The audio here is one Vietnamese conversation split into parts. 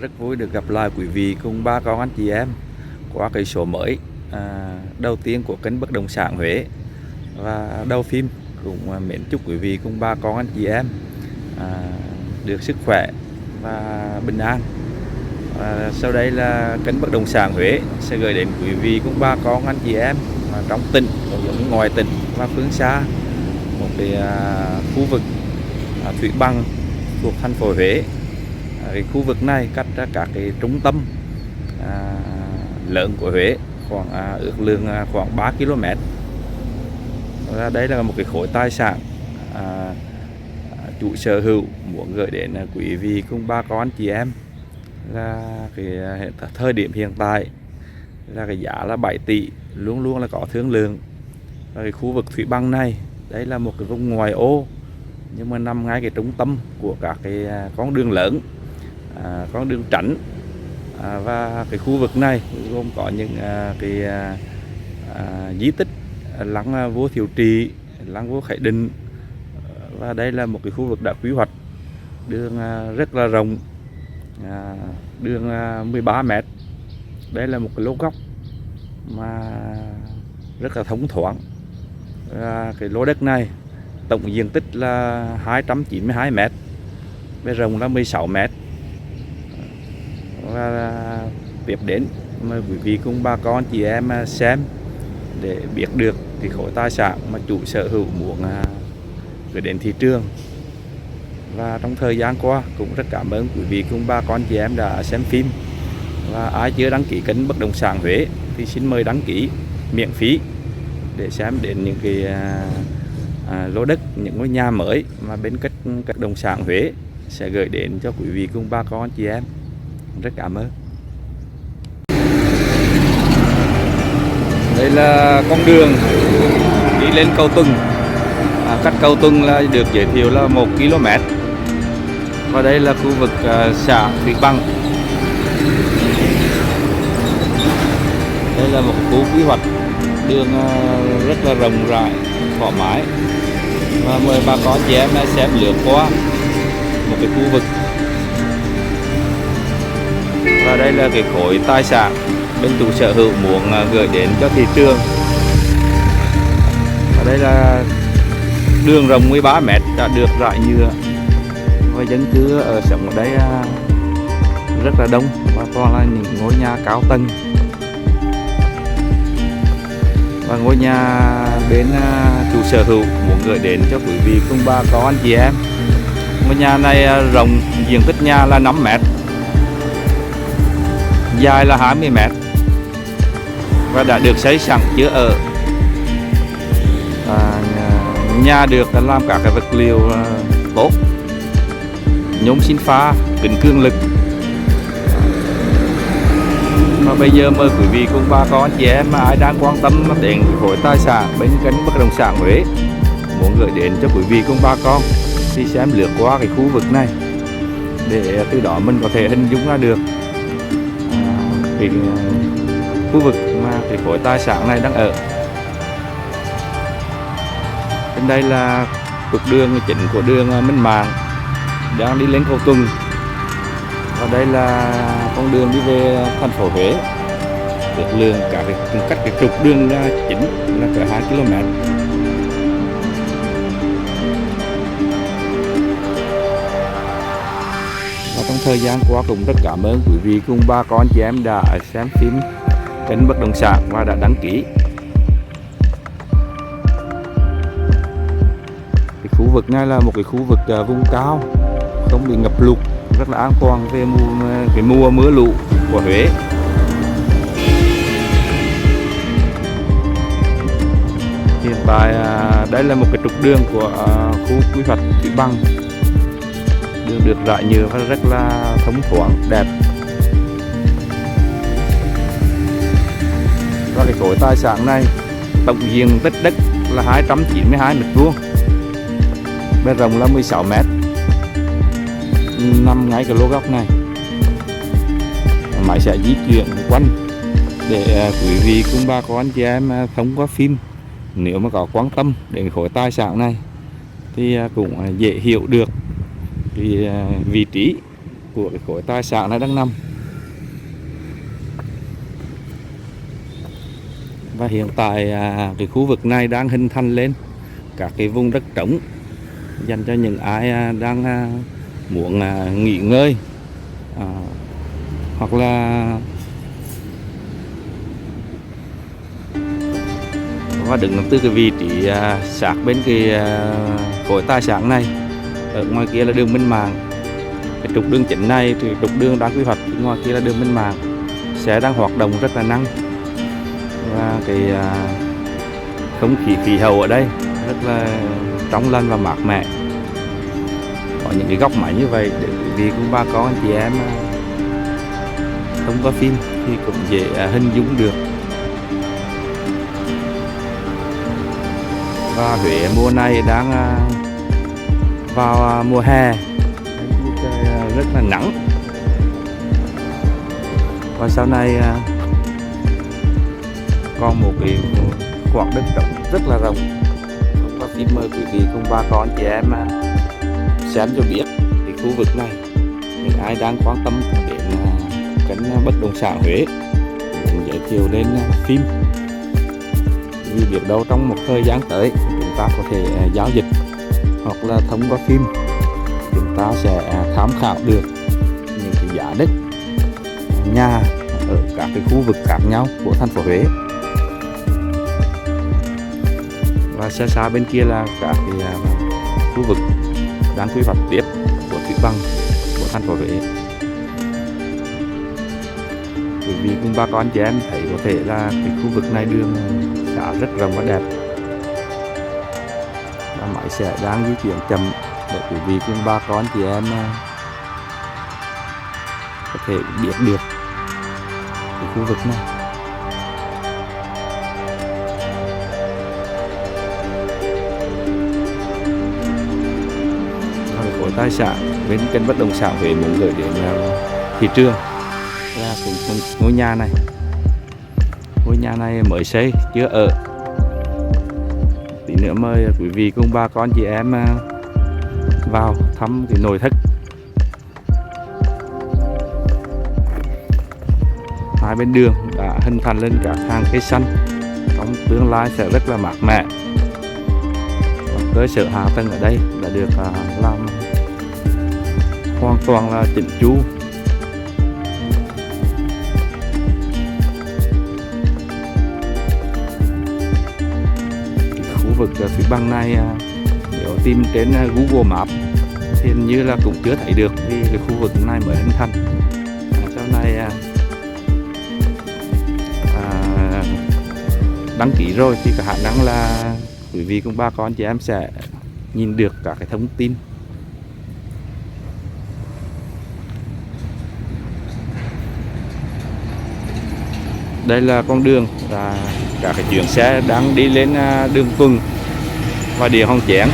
Rất vui được gặp lại quý vị cùng ba con anh chị em qua cái số mới đầu tiên của kênh Bất Động Sản Huế. Và đầu phim cũng mến chúc quý vị cùng ba con anh chị em được sức khỏe và bình an. Sau đây là kênh Bất Động Sản Huế sẽ gửi đến quý vị cùng ba con anh chị em trong tỉnh cũng ngoài tỉnh và phương xa một cái khu vực thủy băng thuộc thành phố Huế. Cái khu vực này cách ra các cái trung tâm lớn của Huế khoảng ước lượng khoảng 3 km. Đây là một cái khối tài sản chủ sở hữu muốn gửi đến quý vị cùng ba con anh chị em là cái thời điểm hiện tại là cái giá là 7 tỷ, luôn luôn là có thương lượng. Và cái khu vực thủy băng này đây là một cái vùng ngoại ô nhưng mà nằm ngay cái trung tâm của các cái con đường lớn, con đường tránh, và cái khu vực này gồm có những cái di tích lăng vua Thiệu Trị, lăng vua Khải Định. Và đây là một cái khu vực đã quy hoạch đường rất là rộng, đường 13 m. Đây là một cái lô góc mà rất là thông thoáng. Cái lô đất này tổng diện tích là 292 m, bề rộng là 16 m. Và tiếp đến mời quý vị cùng bà con chị em xem để biết được cái khối tài sản mà chủ sở hữu muốn gửi đến thị trường. Và trong thời gian qua cũng rất cảm ơn quý vị cùng bà con chị em đã xem phim. Và ai chưa đăng ký kênh Bất Động Sản Huế thì xin mời đăng ký miễn phí để xem đến những cái lô đất, những ngôi nhà mới mà bên kênh Bất Động Sản Huế sẽ gửi đến cho quý vị cùng bà con chị em. Rất cảm ơn. Đây là con đường đi lên cầu Tuần. Cách cầu Tuần là được giới thiệu là 1 km. Và đây là khu vực xã Thủy Băng. Đây là một khu quy hoạch đường rất là rộng rãi, thoải mái. Và mời bà con chị em xem lướt qua một cái khu vực. Và đây là cái khối tài sản bên chủ sở hữu muốn gửi đến cho thị trường. Và đây là đường rộng 13 m đã được rải nhựa. Và dân cư ở sống ở đây rất là đông và toàn là những ngôi nhà cao tầng. Và ngôi nhà bên chủ sở hữu muốn gửi đến cho quý vị cùng bà con anh chị em. Ngôi nhà này rộng, diện tích nhà là 5 m, dài là 20 m và đã được xây sẵn chưa ở. Nhà được làm các cái vật liệu tốt, nhôm xin pha, kính cương lực. Và bây giờ mời quý vị cùng bà con chị em mà ai đang quan tâm đến khối tài sản bên kênh Bất Động Sản Huế muốn gửi đến cho quý vị cùng bà con thì xem lướt qua cái khu vực này để từ đó mình có thể hình dung ra được cái khu vực mà cái khối tài sản này đang ở. Bên đây là trục đường chính của đường Minh Mạng đang đi lên cầu Tuần. Và đây là con đường đi về thành phố Huế. Ước lượng cả cách cái trục đường chính là cỡ 2 km. Và trong thời gian qua cũng rất cảm ơn quý vị cùng ba con chị em đã xem phim kênh Bất Động Sản và đã đăng ký. Cái khu vực này là một cái khu vực vùng cao, không bị ngập lụt, rất là an toàn về mùa mưa lũ của Huế. Hiện tại đây là một cái trục đường của khu quy hoạch thủy băng. Đường được rải nhựa và rất là thông thoáng, đẹp. Và cái khối tài sản này tổng diện tích đất là 292 m², bề rộng là 16 m, nằm ngay cái lô góc này. Máy sẽ di chuyển quanh để quý vị cùng bà con anh chị em thông qua phim nếu mà có quan tâm đến khối tài sản này thì cũng dễ hiểu được cái vị trí của cái khối tài sản này đang nằm. Và hiện tại cái khu vực này đang hình thành lên các cái vùng đất trống dành cho những ai đang muốn nghỉ ngơi hoặc là và đứng từ cái vị trí sát bên cái khối tài sản này. Ở ngoài kia là đường Minh Mạng, cái trục đường chính này thì trục đường đang quy hoạch, ngoài kia là đường Minh Mạng, xe đang hoạt động rất là năng. Và cái không khí khí hậu ở đây rất là trong lành và mát mẻ. Có những cái góc máy như vậy để quý vị cùng bà con anh chị em không có phim thì cũng dễ hình dung được. Và Huế mùa này đang vào mùa hè, rất là nắng. Và sau này còn một cái khoảng đất rộng rất là rộng. Không có phim mời quý vị cùng bà con chị em xem cho biết cái khu vực này. Những ai đang quan tâm đến kênh bất động sản Huế cũng giới thiệu lên phim, vì biết đâu trong một thời gian tới chúng ta có thể giao dịch hoặc là thông qua phim chúng ta sẽ tham khảo được những cái giá đất nhà ở các cái khu vực khác nhau của thành phố Huế. Và xa xa bên kia là các cái khu vực đang quy hoạch tiếp của thủy bằng của thành phố Huế. Quý vị cùng bà con chị em thấy có thể là cái khu vực này đường đã rất rộng và đẹp. Và máy sẽ đang di chuyển chậm để quý vị cùng bà con chị em có thể biết được cái khu vực này. Khối tài sản bên kênh bất động sản Huế muốn gửi đến thị trường là cái ngôi nhà này. Ngôi nhà này mới xây chưa ở. Tí nữa mời quý vị cùng bà con chị em vào thăm cái nội thất. Hai bên đường đã hình thành lên các hàng cây xanh, trong tương lai sẽ rất là mát mẻ. Cơ sở hạ tầng ở đây đã được làm hoàn toàn là chỉnh chu. Cái khu vực thủy bằng này nếu tìm trên Google Maps thì hình như là cũng chưa thấy được, vì cái khu vực này mới hình thành. Sau này đăng ký rồi thì có khả năng là quý vị cùng bà con chị em sẽ nhìn được các cái thông tin. Đây là con đường và các cái chuyến xe đang đi lên đường Tuần và Điện Hòn Chén.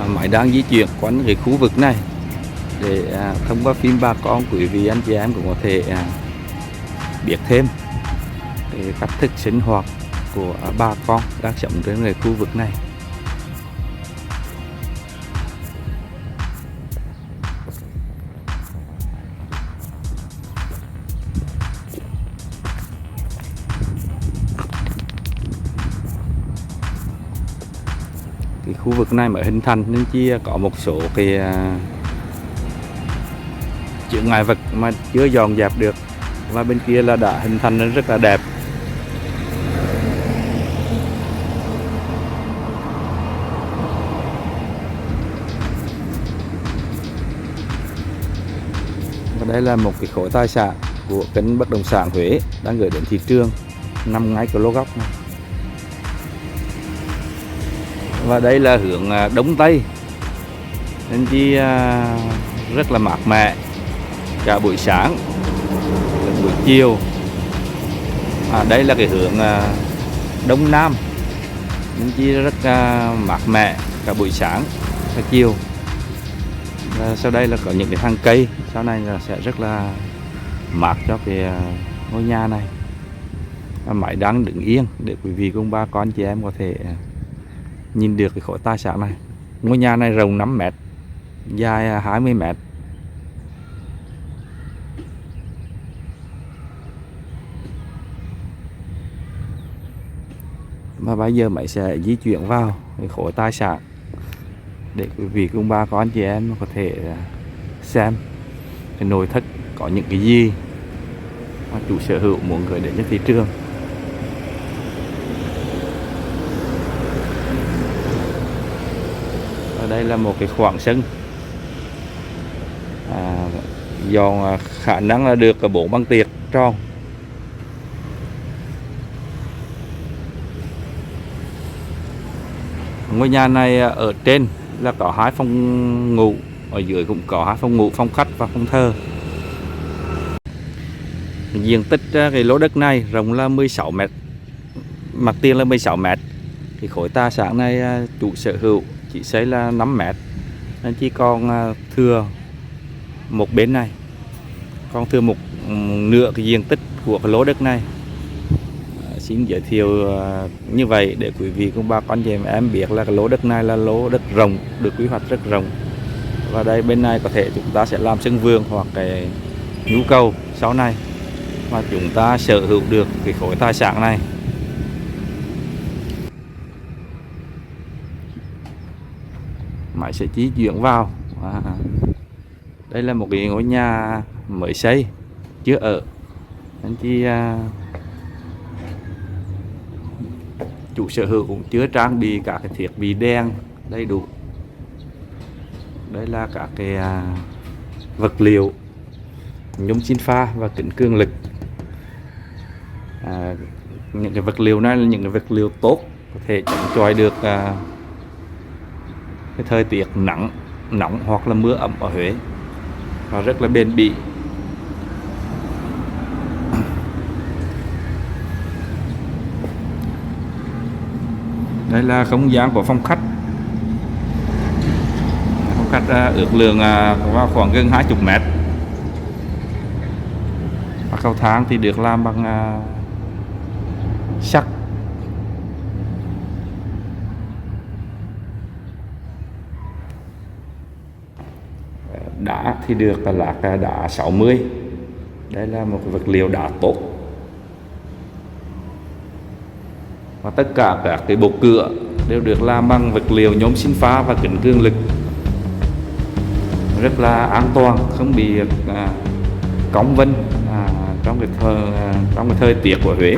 Máy đang di chuyển quanh cái khu vực này để thông qua phim bà con quý vị anh chị em cũng có thể biết thêm cái cách thức sinh hoạt của bà con đang sống trên cái khu vực này. Cái khu vực này mới hình thành nên chỉ có một số cái chướng ngại vật mà chưa dọn dẹp được, và bên kia là đã hình thành nên rất là đẹp. Và đây là một cái khối tài sản của kênh bất động sản Huế đang gửi đến thị trường, nằm ngay cái lô góc này. Và đây là hướng Đông Tây nên chi rất là mát mẻ cả buổi sáng, buổi chiều. Đây là cái hướng Đông Nam nên chi rất mát mẻ cả buổi sáng và chiều. Và sau đây là có những cái hàng cây, sau này là sẽ rất là mát cho cái ngôi nhà này. Máy đang đứng yên để quý vị cùng bà con chị em có thể nhìn được cái khối tài sản này. Ngôi nhà này rộng 5 mét, dài 20 mét. Và bây giờ máy sẽ di chuyển vào cái khối tài sản để quý vị cùng bà con chị em có thể xem cái nội thất có những cái gì mà chủ sở hữu muốn gửi đến cho thị trường. Ở đây là một cái khoảng sân dọn, khả năng là được 4 băng tiệc tròn. Ngôi nhà này ở trên là có 2 phòng ngủ, ở dưới cũng có 2 phòng ngủ, phòng khách và phòng thờ. Diện tích cái lô đất này rộng là 16 mét, mặt tiền là 16 mét. Thì khối tài sản này chủ sở hữu chỉ xây là 5 mét, nên chỉ còn thừa một bên này, còn thừa một nửa cái diện tích của cái lô đất này. Xin giới thiệu như vậy để quý vị cùng bà con chị em biết là cái lô đất này là lô đất rộng, được quy hoạch rất rộng. Và đây bên này có thể chúng ta sẽ làm sân vườn hoặc cái nhu cầu sau này mà chúng ta sở hữu được cái khối tài sản này. Máy sẽ di chuyển vào. Đây là một cái ngôi nhà mới xây, chưa ở, anh chị chủ sở hữu cũng chưa trang bị các cái thiết bị đèn đầy đủ. Đây là các cái vật liệu nhôm xin pha và kính cường lực. Những cái vật liệu này là những cái vật liệu tốt, có thể chống chọi được cái thời tiết nóng hoặc là mưa ẩm ở Huế, và rất là bền bỉ. Đây là không gian của phòng khách. Phòng khách ước lượng vào khoảng gần 20 mét. Và cầu thang thì được làm bằng sắt. Đá thì được là đá 60. Đây là một vật liệu đá tốt. Và tất cả các cái bộ cửa đều được làm bằng vật liệu nhôm xin pha và kính cường lực, rất là an toàn, không bị cong vênh trong cái thời tiết của Huế.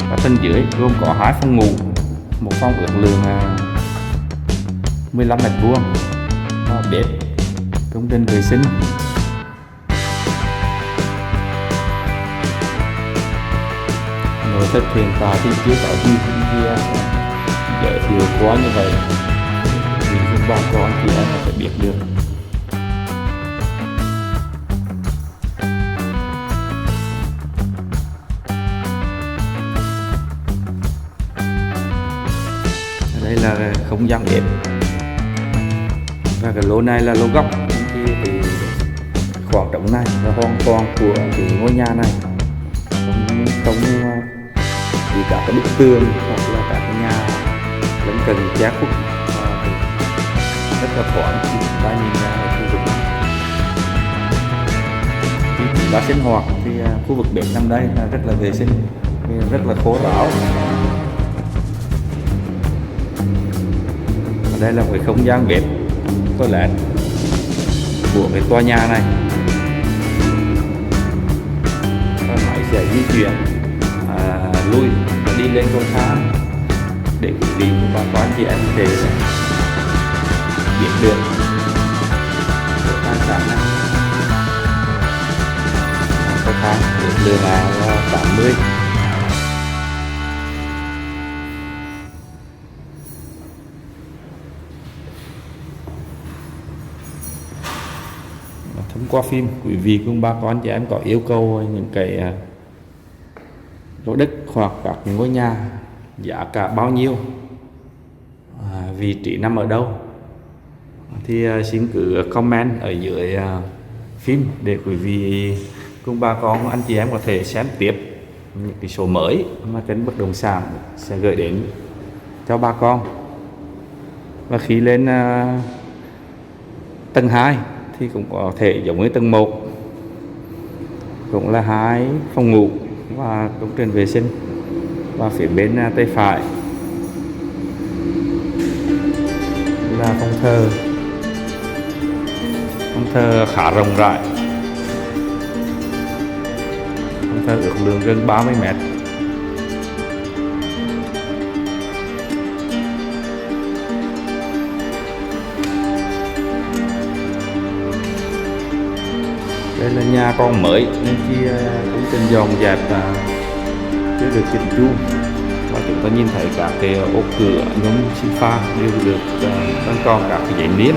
Và tầng dưới gồm có 2 phòng ngủ, một phòng ước lượng 15 mét vuông, bếp, công trình vệ sinh. Nội thất hiện tại thì chưa có gì giới thiệu quá như vậy thì chúng bà con thì em có thể biết được. Đây là không gian bếp, và cái lô này là lô góc, thì khoảng trống này là hoàn toàn của cái ngôi nhà này, không vì cả cái bức tường hoặc là cả cái nhà lân cận che khuất, rất là thoáng khi chúng ta nhìn ra ở khu vực này. Khi chúng ta sinh hoạt thì khu vực bếp nằm đây là rất là vệ sinh, rất là khô ráo. Ở đây là một cái không gian bếp toilet của cái tòa nhà này. Và máy sẽ di chuyển lui và đi lên cầu thang để quý vị của bà con chị em có thể biết được cái tài sản này. Cầu thang ước lượng là 80. Thông qua phim, quý vị cùng bà con chị em có yêu cầu những cái lô đất hoặc các ngôi nhà, giá cả bao nhiêu, vị trí nằm ở đâu, thì xin cứ comment ở dưới phim để quý vị cùng bà con anh chị em có thể xem tiếp những cái số mới mà kênh bất động sản sẽ gửi đến cho bà con. Và khi lên tầng 2 thì cũng có thể giống như tầng 1, cũng là 2 phòng ngủ và công trình vệ sinh. Và phía bên tay phải là phòng thờ khá rộng rãi, phòng thờ ước lượng gần 30 mét. Đây là nhà còn mới nên chi công trình dọn dẹp chưa được chỉnh chu, và chúng ta nhìn thấy các cái ô cửa nhôm xi pha đều được vẫn còn các cái giấy niêm.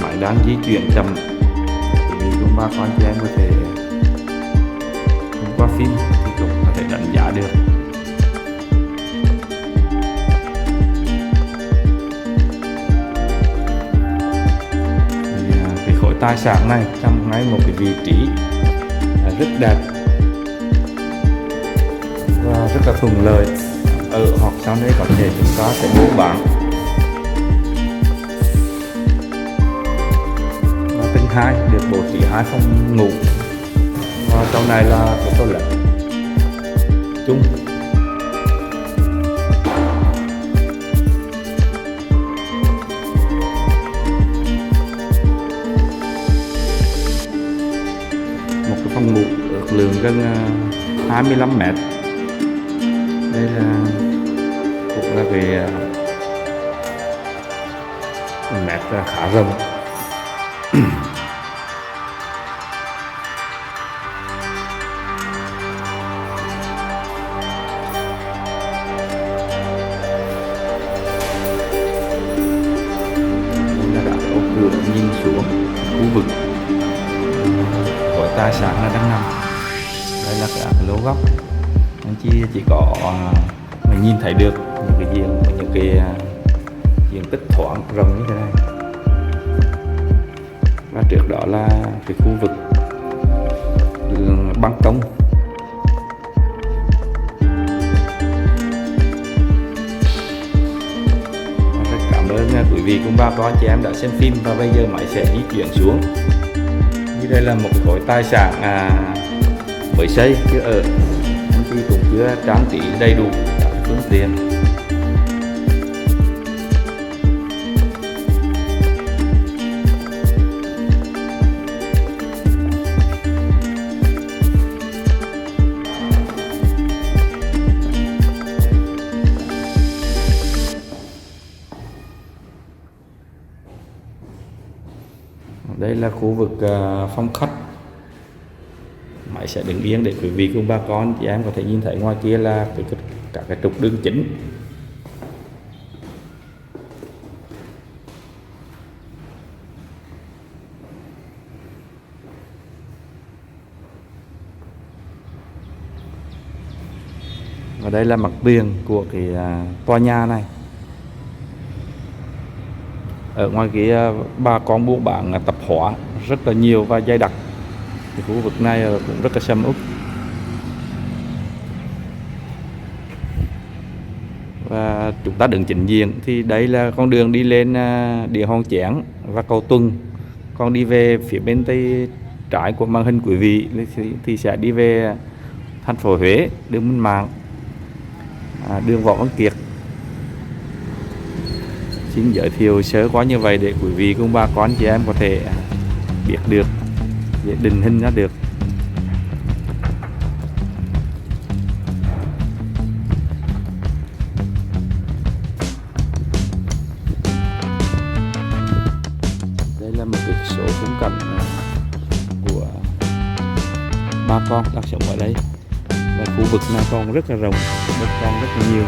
Máy đang di chuyển chậm vì chúng ba con chị em có thể qua phim thì cũng có thể đánh giá được. Cái khối tài sản này trong ngay một cái vị trí rất đẹp và rất là thuận lợi ở hoặc sau đây có thể chúng ta sẽ buôn bán. Và tầng 2 được bố trí 2 phòng ngủ và trong này là cái toilet chung. Một cái phòng ngủ ước lượng gần 25 mét. Đây là cũng là về mét khá rộng. Đây là các ô cửa nhìn xuống khu vực của tài sản là đang nằm. Đây là các lô góc anh chỉ có mình nhìn thấy được những cái diện tích thoáng rộng như thế này. Và trước đó là cái khu vực ban công. Rất cảm ơn quý vị cùng bà con chị em đã xem phim, và bây giờ máy sẽ di chuyển xuống. Như đây là một cái khối tài sản mới xây chưa ở, thì cũng chưa trang trí đầy đủ các phương tiện. Đây là khu vực phòng khách. Máy sẽ đứng yên để quý vị cùng bà con chị em có thể nhìn thấy ngoài kia là các cái trục đường chính. Và đây là mặt tiền của cái tòa nhà này. Ở ngoài kia bà con buôn bán tạp hóa rất là nhiều và dày đặc. Thì khu vực này cũng rất là sầm uất. Và chúng ta đứng chính diện thì đây là con đường đi lên địa Hòn Chén và cầu Tuần. Còn đi về phía bên tay trái của màn hình quý vị thì sẽ đi về thành phố Huế, đường Minh Mạng, đường Võ Văn Kiệt. Xin giới thiệu sơ qua như vậy để quý vị cùng bà con chị em có thể biết được, để định hình ra được. Đây là một cái số khung cảnh của bà con đang sống ở đây, và khu vực này còn rất là rộng, đất còn rất là nhiều.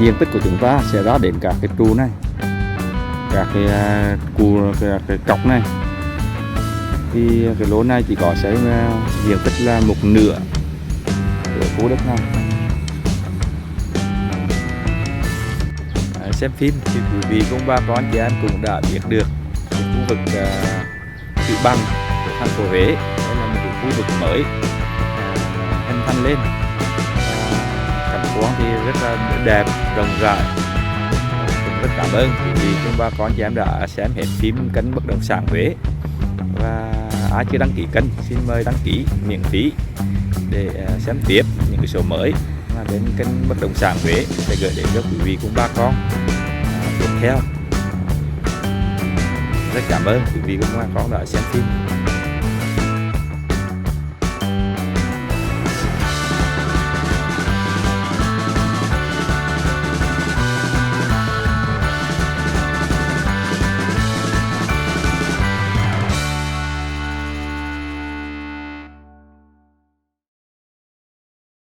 Diện tích của chúng ta sẽ ra đến các cái trụ này, các cái cọc này, thì cái lỗ này chỉ có sẽ diện tích là một nửa của khu đất này. xem phim thì quý vị cùng bà con chị em cũng đã biết được cái khu vực Thủy Bằng của thành phố Huế. Đây là một cái khu vực mới hình thành lên, cảnh quan thì rất là đẹp, rộng rãi. Cũng rất cảm ơn quý vị cùng bà con chị em đã xem hết phim kênh Bất Động Sản Huế. Và ai chưa đăng ký kênh xin mời đăng ký miễn phí để xem tiếp những cái số mới mà bên kênh Bất Động Sản Huế sẽ gửi đến cho quý vị cùng bà con tiếp theo. Rất cảm ơn quý vị cùng bà con đã xem phim.